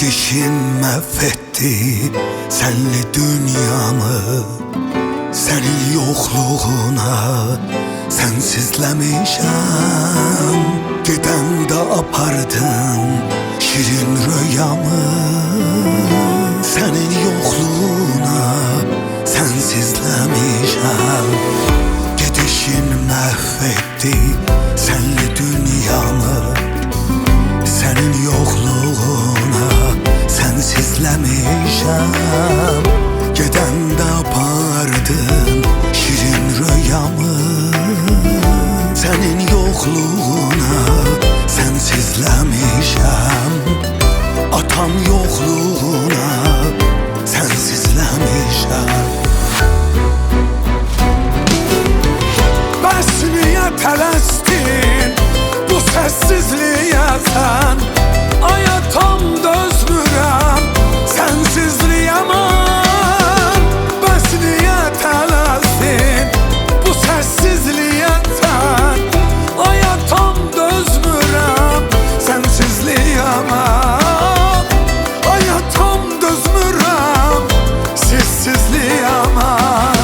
Gedişin məhvətti sənli dünyamı, sənin yoxluğuna sənsizləmişəm. Gedəndə apardın şirin rüyamı, sənin yoxluğuna sənsizləmişəm. Gedişin məhvətti sənli dünyamı, sənin yoxluğuna sənsizləmişəm. Gedəndə apardın şirin rüyamı, sənin yoxluğuna sənsizləmişəm. Atam yoxluğuna sənsizləmişəm. Bəs niyə tələsdin bu səssizliyə sən? Ay atam dözmürəm sənsizliyə mən. Bəs niyə tələsdin bu səssizliyə sən? Ay atam dözmürəm sənsizliyə mən. Ay atam dözmürəm səssizliyə mən.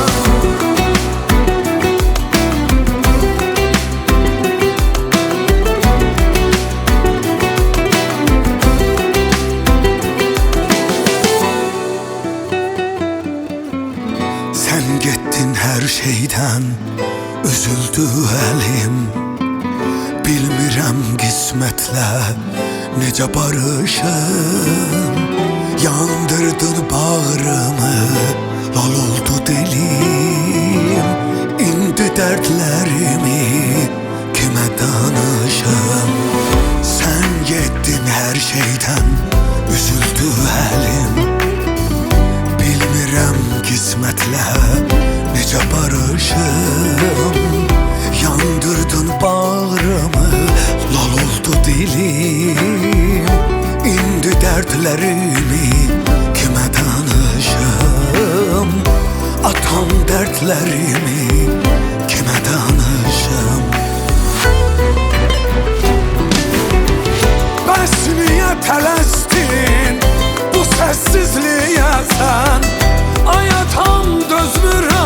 Sən getdin hər şeydən, üzüldü əlim. Bilmirəm qismətlə necə barışım. Yandırdın bağrımı, lal oldu dilim. İndi dərdlərimi kimə danışım? Sən getdin hər şeydən, üzüldü əlim. Bilmirəm qismətlə necə barışım. Yandırdın bağrımı, lal oldu dilim. İndi dərdlərimi kimə danışım? Atam dərdlərimi kimə danışım? Bəs niyə tələsdin bu səssizliyə sən? Ay atam dözmürəm